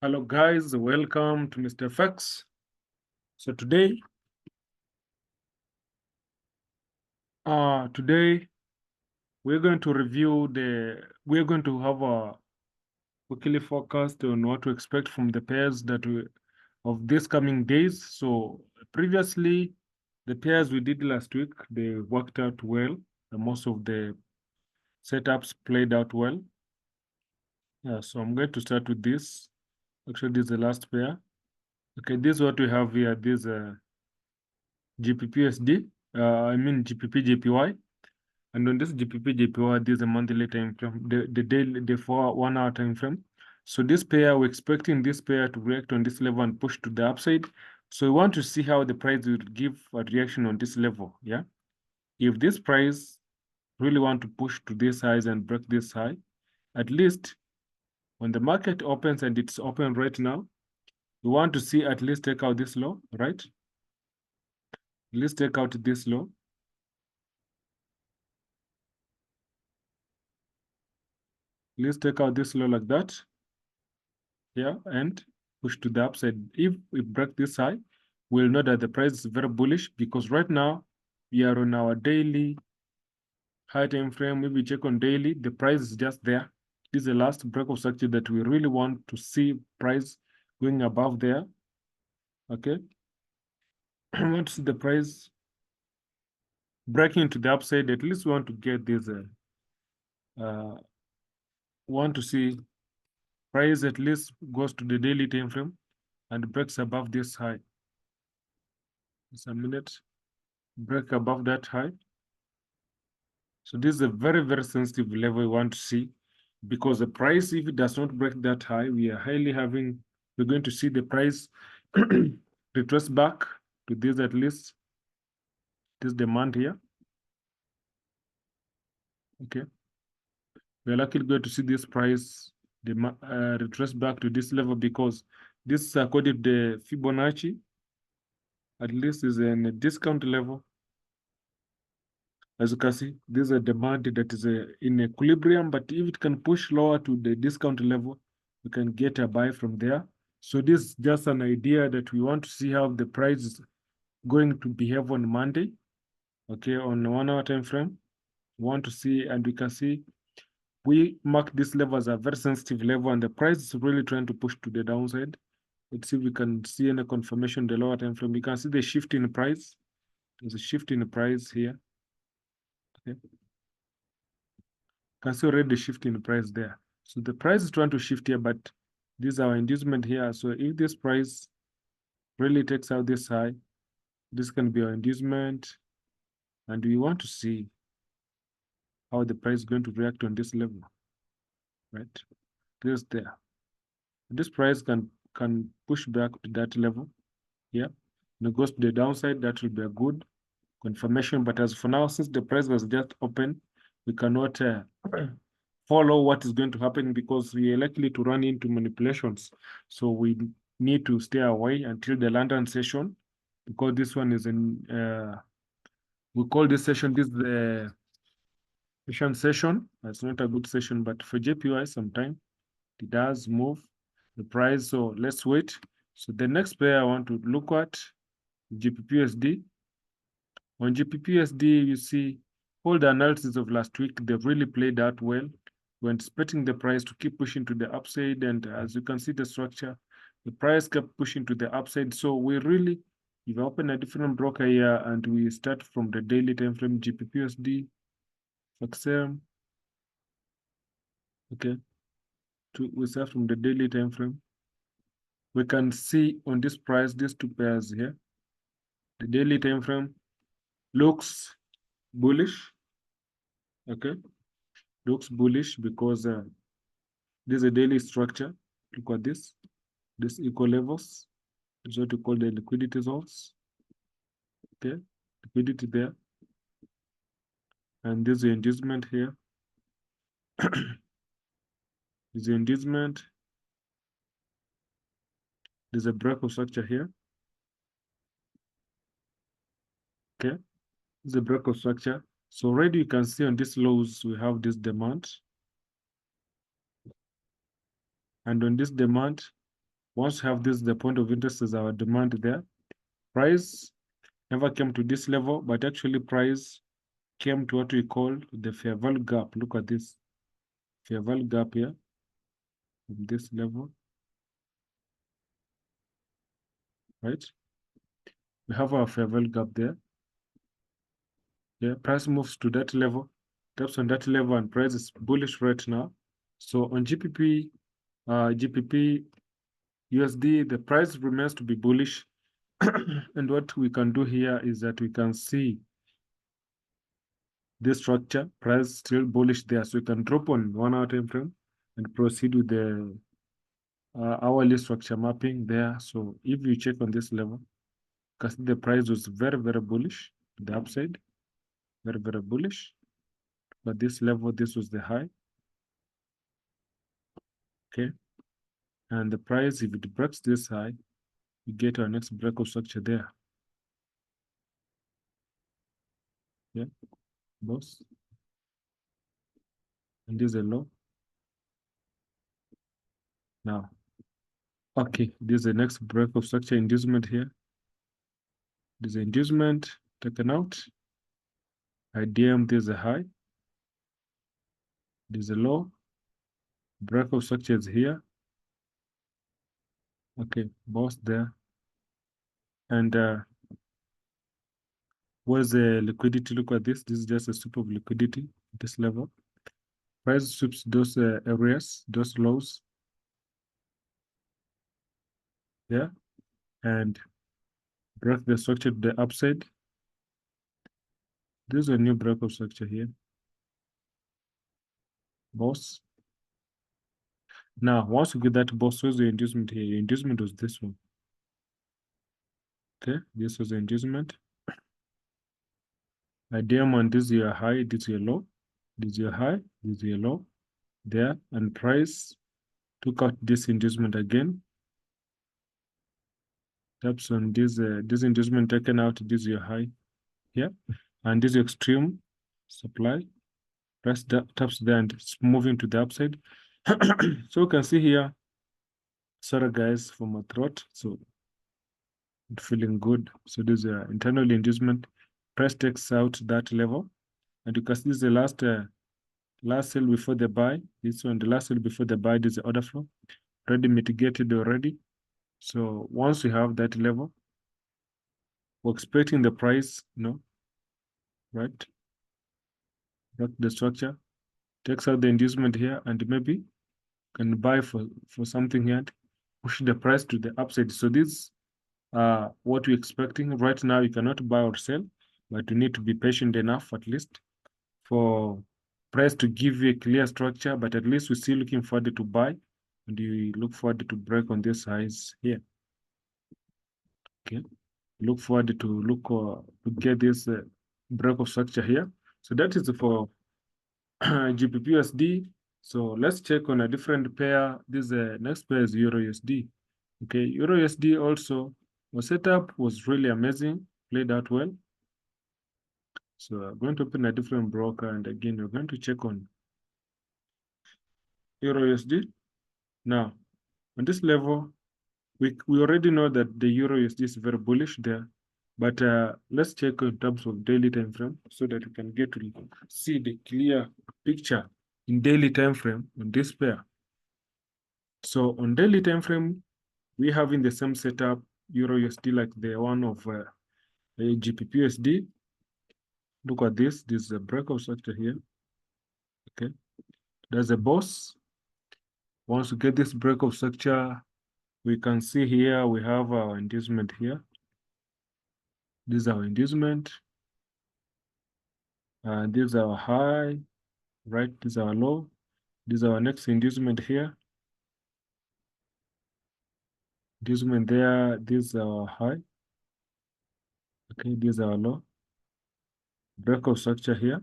Hello guys, welcome to Mr. FX. So today we're going to we're going to have a weekly forecast on what to expect from the pairs of these coming days. So previously, the pairs we did last week, they worked out well. Most of the setups played out well. Yeah, so I'm going to start with this. Actually, this is the last pair. Okay, this is what we have here. This GBPUSD, I mean GBPJPY. And on this GBPJPY, this is a monthly time frame, the daily, the 1 hour time frame. So this pair, we're expecting this pair to react on this level and push to the upside. So we want to see how the price will give a reaction on this level. Yeah. If this price really want to push to this highs and break this high, at least when the market opens, and it's open right now, we want to see at least take out this low, right? Let's take out this low. Let's take out this low like that. Yeah, and push to the upside. If we break this high, we'll know that the price is very bullish, because right now we are on our daily high time frame. If we check on daily, the price is just there. This is the last break of structure that we really want to see price going above there. Okay. I want to see the price breaking to the upside. At least we want to get this want to see price at least goes to the daily time frame and breaks above this high. Just a minute. Break above that high. So this is a very, very sensitive level we want to see, because the price, if it does not break that high, we're going to see the price retrace back to this, at least this demand here. Okay. We're likely going to see this price retrace back to this level, because this is according to the Fibonacci, at least is in a discount level. As you can see, this is a demand that is in equilibrium, but if it can push lower to the discount level, we can get a buy from there. So this is just an idea that we want to see how the price is going to behave on Monday. Okay, on the 1 hour time frame, we want to see, and we can see we mark this level as a very sensitive level, and the price is really trying to push to the downside. Let's see if we can see any confirmation the lower time frame. You can see the shift in price. There's a shift in the price here. Okay. Can see already the shift in the price there. So the price is trying to shift here, but this is our inducement here. So if this price really takes out this high, this can be our inducement, and we want to see how the price is going to react on this level, right? This there. This price can push back to that level. Yeah. And it goes to the downside, that will be a good confirmation. But as for now, since the price was just open, we cannot follow what is going to happen, because we are likely to run into manipulations. So we need to stay away until the London session, because this one is in, we call this session, this is the session. It's not a good session, but for JPY, sometime it does move the price. So let's wait. So the next pair I want to look at, GBPUSD. On GBPUSD, you see all the analysis of last week, they've really played out well. We're anticipating the price to keep pushing to the upside, and as you can see the structure, the price kept pushing to the upside. So we really, if I open a different broker here and we start from the daily time frame, GBPUSD, XAUUSD, okay, we start from the daily time frame. We can see on this price, these two pairs here, the daily time frame looks bullish, okay, looks bullish, because this is a daily structure. Look at this equal levels. This is what we call the liquidity zones. Okay, liquidity there. And this is the inducement here. This is the inducement. There's a break of structure here. Okay, this is a break of structure. So already you can see on these lows, we have this demand. And on this demand, Once you have this, the point of interest is our demand there. Price never came to this level, but actually price came to what we call the fair value gap. Look at this fair value gap here from this level, right? We have our fair value gap there. Yeah, price moves to that level, taps on that level, and price is bullish right now. So on GBP USD, the price remains to be bullish. And what we can do here is that we can see this structure, price still bullish there. So we can drop on 1 hour time frame and proceed with the hourly structure mapping there. So if you check on this level, because the price was very, very bullish to the upside, very, very bullish. But this level, this was the high. Okay. And the price, if it breaks this high, we get our next breakout structure there. Yeah, boss. And this is a low. Now, okay, this is the next breakout structure inducement here. This is inducement taken out. IDM, there's a high. There's a low. Breakout structure is here. Okay, boss there. And where's the liquidity? Look at this. This is just a sweep of liquidity at this level. Price sweeps those areas, those lows. Yeah. And break the structure to the upside. This is a new breakout structure here. Boss. Now, once you get that boss, where's the inducement here? The inducement was this one. Okay, this was the inducement. IDM on this is your high, this is your low, this is your high, this is your low, there, and price took out this inducement again. Taps on this this inducement taken out, this is your high here, and this is extreme supply. Price taps there and it's moving to the upside. So you can see here, sorry guys for my throat, so feeling good. So this is internal inducement. Price takes out that level, and you can see this is the last sale before the buy. This one, the last sale before the buy, this is the order flow already mitigated already. So once we have that level, we're expecting the price, right? That's the structure. Takes out the inducement here and maybe can buy for something here, push the price to the upside. So this what we're expecting right now. You cannot buy or sell, but you need to be patient enough at least for price to give you a clear structure, but at least we're still looking forward to buy, and you look forward to break on this highs here. Okay, look forward to get this break of structure here. So that is for GBPUSD. So let's check on a different pair. This next pair is EURUSD. Okay, EURUSD also the setup was really amazing, played out well. So I'm going to open a different broker, and again we're going to check on EURUSD. Now, on this level, we already know that the EURUSD is very bullish there, but let's check in terms of daily time frame so that we can get to see the clear picture in daily time frame on this pair. So on daily time frame, we have in the same setup EURUSD like the one of GBPUSD. Look at this. This is a breakout structure here. Okay, there's a boss. Once we get this breakout structure, we can see here we have our inducement here. This is our inducement. And this is our high, right? This is our low. This is our next inducement here. Inducement there. This is our high. Okay, this is our low. Breakout structure here.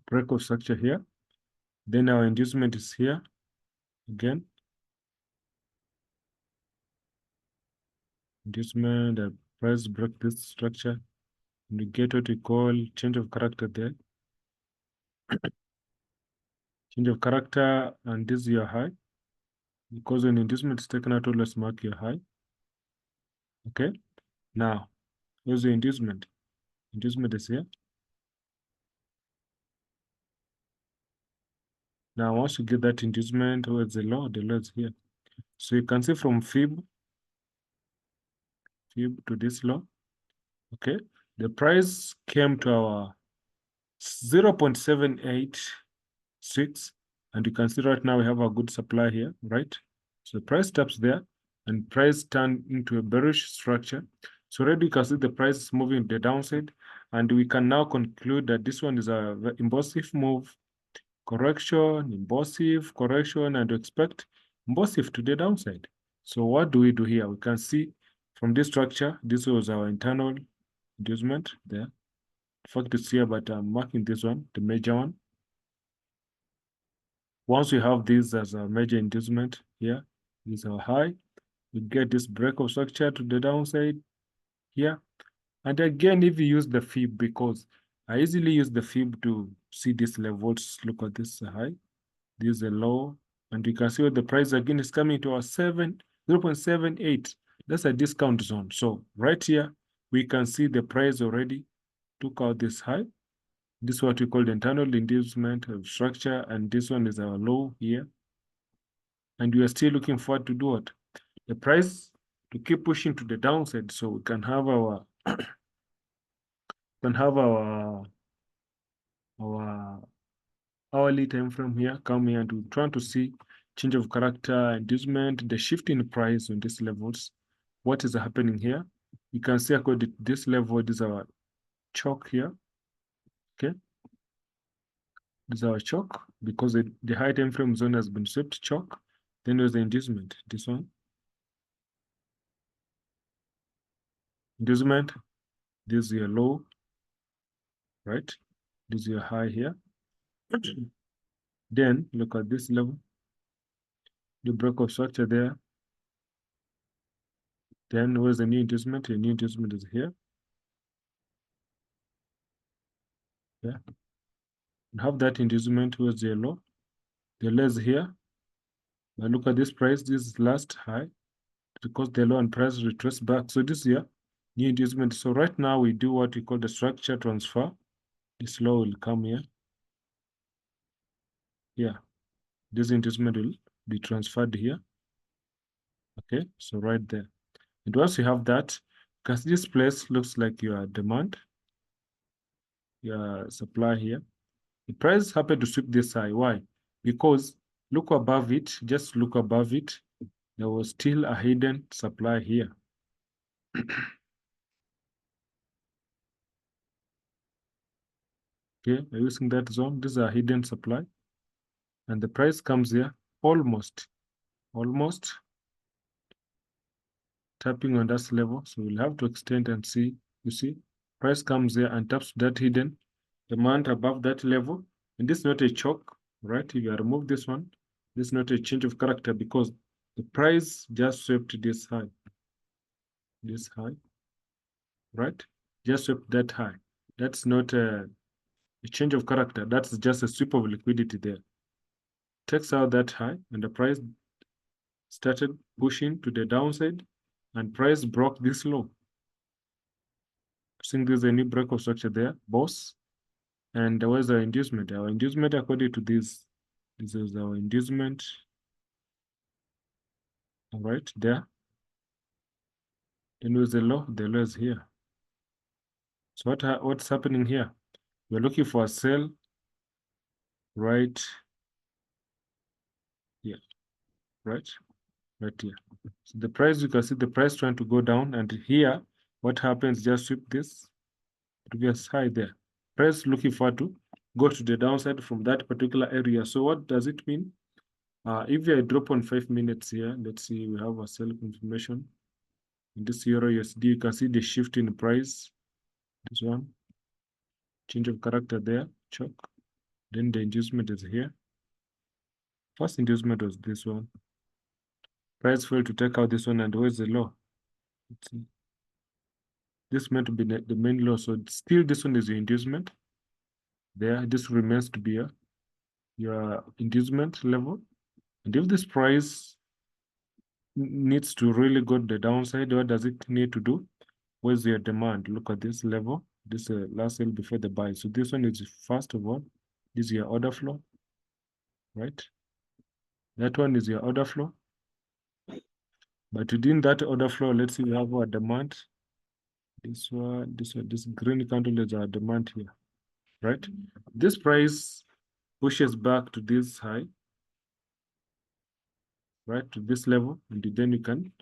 Breakout structure here. Then our inducement is here again. Inducement, the price break this structure. And we get what we call change of character there. change of character, and this is your high. Because when inducement is taken out, always mark your high. Okay. Now, here's the inducement. Inducement is here. Now, once you get that inducement, where's the low? The low is here. So you can see from fib to this low. Okay. The price came to our 0.786, and you can see right now we have a good supply here, right? So the price stops there, and price turned into a bearish structure. So already you can see the price is moving to the downside, and we can now conclude that this one is a impulsive move, correction, impulsive, correction, and expect impulsive to the downside. So what do we do here? We can see from this structure, this was our internal inducement there. In fact, it's here, but I'm marking this one, the major one. Once we have this as a major inducement here, this is our high. We get this break of structure to the downside here. And again, if you use the fib, because I easily use the fib to see these levels. Look at this high, this is a low, and you can see what the price again is coming to our 0.78. That's a discount zone. So right here, we can see the price already took out this high. This is what we call the internal inducement of structure, and this one is our low here. And we are still looking forward to do what? The price to keep pushing to the downside, so we can have our our hourly time frame here. Come here and we're trying to see change of character, inducement, the shift in price on these levels. What is happening here? You can see according to this level, this is our choke here. Okay. This is our choke because the high time frame zone has been swept choke. Then there's the inducement, this one. Inducement, this is your low, right? This is your high here. Then look at this level, the break of structure there. Then where's the new inducement? The new inducement is here. Yeah. And have that inducement, where's the low? The low is here. Now look at this price, this is last high, because the low and price retrace back. So this here, new inducement. So right now we do what we call the structure transfer. This low will come here. Yeah. This inducement will be transferred here. Okay, so right there. And once you have that, because this place looks like your demand, your supply here. The price happened to sweep this high. Why? Because look above it, just look above it. There was still a hidden supply here. Okay, are you using that zone? This is a hidden supply. And the price comes here almost tapping on that level. So we'll have to extend and see. You see, price comes here and taps that hidden demand above that level. And this is not a choke, right? If you remove this one, this is not a change of character because the price just swept this high, right? Just swept that high. That's not a change of character. That's just a sweep of liquidity there. Takes out that high, and the price started pushing to the downside, and price broke this low. I think there's a new break of structure there, boss. And there was our inducement. Our inducement, according to this is our inducement. All right, there. Then there's the low is here. So what's happening here? We're looking for a sell right here, right here. So the price, you can see the price trying to go down, and here, what happens, just sweep this previous high there. Price looking for to go to the downside from that particular area. So what does it mean? If I drop on 5 minutes here, let's see, we have a sell confirmation. In this EURUSD, you can see the shift in price. This one, change of character there, choke. Then the inducement is here. First inducement was this one. Price failed to take out this one, and where's the low? Let's see. This meant to be the main low, so still this one is the inducement. There, this remains to be a your inducement level. And if this price needs to really go to the downside, what does it need to do? Where's your demand? Look at this level. This last sale before the buy. So this one is first of all, this is your order flow, right? That one is your order flow. But within that order flow, let's see, we have our demand. This green candle is our demand here, right? This price pushes back to this high, right, to this level, and then you can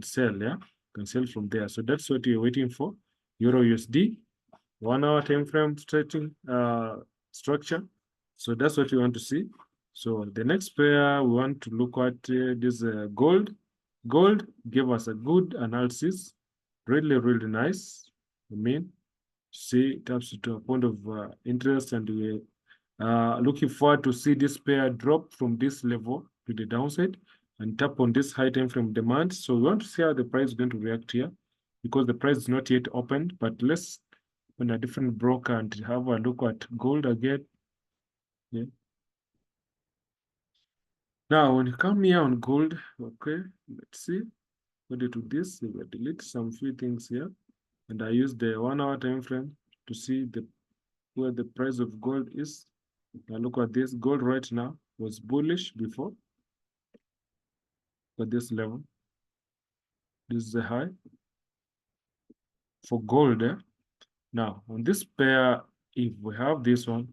sell, yeah, can sell from there. So that's what you're waiting for. Euro USD, 1 hour time frame stretching structure. So that's what you want to see. So the next pair we want to look at this gold. Gold gave us a good analysis, really, really nice. I mean, see, it comes to a point of interest, and we looking forward to see this pair drop from this level to the downside and tap on this high time frame demand. So we want to see how the price is going to react here, because the price is not yet opened. But let's on a different broker and have a look at gold again. Yeah. Now, when you come here on gold, okay, let's see. What do this? We will delete some few things here, and I use the 1 hour time frame to see where the price of gold is. Now look at this. Gold right now was bullish before at this level. This is the high for gold. Now on this pair, if we have this one,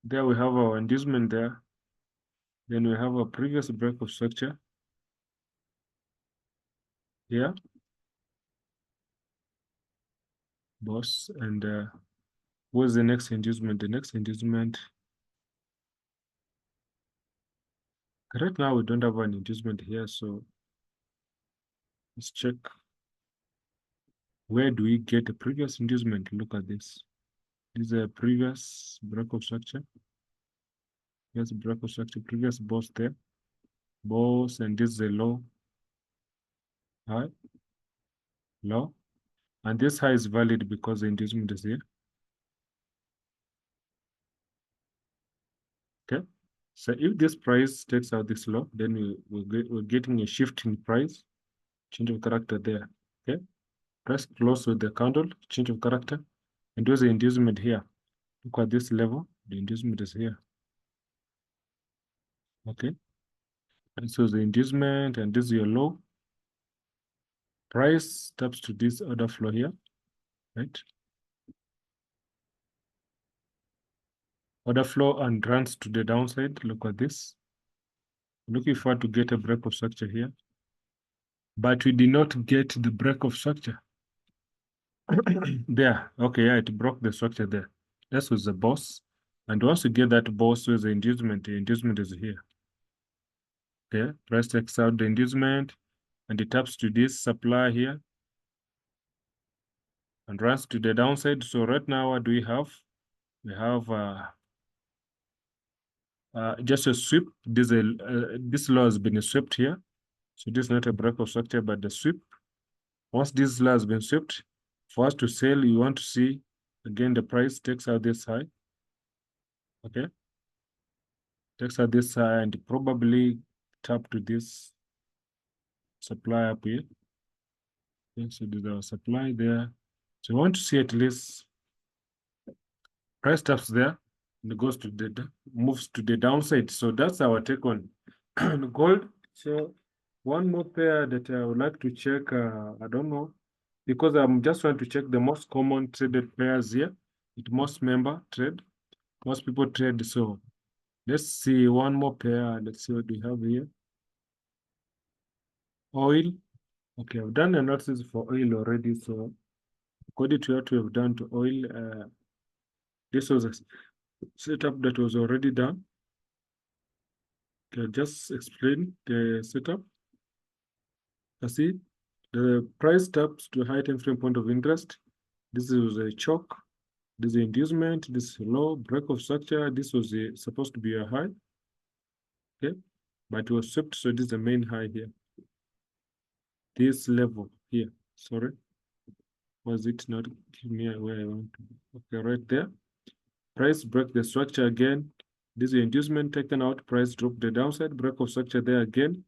there we have our inducement there. Then we have a previous break of structure here, boss. And what's the next inducement? The next inducement, right now we don't have an inducement here, so let's check. Where do we get a previous inducement? Look at this. This is a previous break of structure. Here's a break of structure, previous boss there. Boss, and this is a low, high, low. And this high is valid because the inducement is here. Okay. So if this price takes out this low, then we're getting a shift in price, change of character there. Okay. Price close with the candle, change of character. And there's the inducement here. Look at this level. The inducement is here. Okay. And so the inducement, and this is your low. Price taps to this order flow here, right? Order flow and runs to the downside. Look at this. Looking forward to get a break of structure here. But we did not get the break of structure. There. Okay, yeah, it broke the structure there. This was the boss. And once you get that boss with the inducement is here. Okay, price takes out the inducement and it taps to this supply here and runs to the downside. So right now, what do we have? We have just a sweep. This law has been swept here. So this is not a break of structure, but the sweep. Once this law has been swept, for us to sell, you want to see again the price takes out this high. Okay, takes out this high and probably tap to this supply up here. Okay, so there's our supply there. So we want to see at least price taps there and it goes to moves to the downside. So that's our take on gold. So one more pair that I would like to check, I don't know, because I'm just trying to check the most common traded pairs here. It most member trade, most people trade. So let's see one more pair. Let's see what we have here. Oil. Okay, I've done analysis for oil already. So according to what we have done to oil, this was a setup that was already done. Okay, just explain the setup. I see the price taps to high time frame point of interest. This is a choke. This is the inducement. This is low break of structure. This was supposed to be a high. Okay, but it was swept. So this is the main high here. This level here. Sorry, Was it not give me where I want to be? Okay, right there. Price break the structure again. This is the inducement taken out. Price drop the downside. Break of structure there again.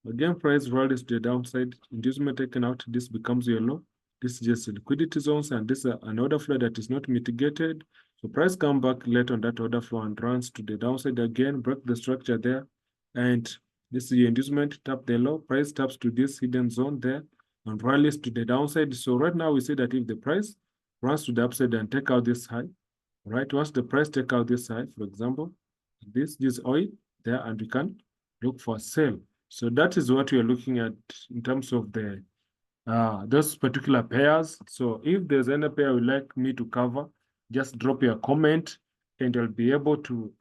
Again, price rallies to the downside. Inducement taken out. This becomes your low. This is just liquidity zones, and this is an order flow that is not mitigated. So price come back late on that order flow and runs to the downside again. Break the structure there, and this is the inducement. Tap the low. Price taps to this hidden zone there and rallies to the downside. So right now we see that if the price runs to the upside and take out this high, right? Once the price take out this high, for example, this oil there, and we can look for sell. So that is what we are looking at in terms of the those particular pairs. So if there's any pair you'd like me to cover, just drop your comment and I'll be able to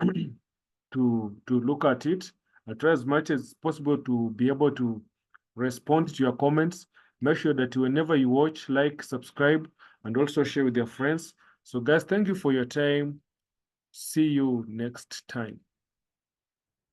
to look at it. I try as much as possible to be able to respond to your comments. Make sure that whenever you watch, like, subscribe, and also share with your friends. So guys, thank you for your time. See you next time.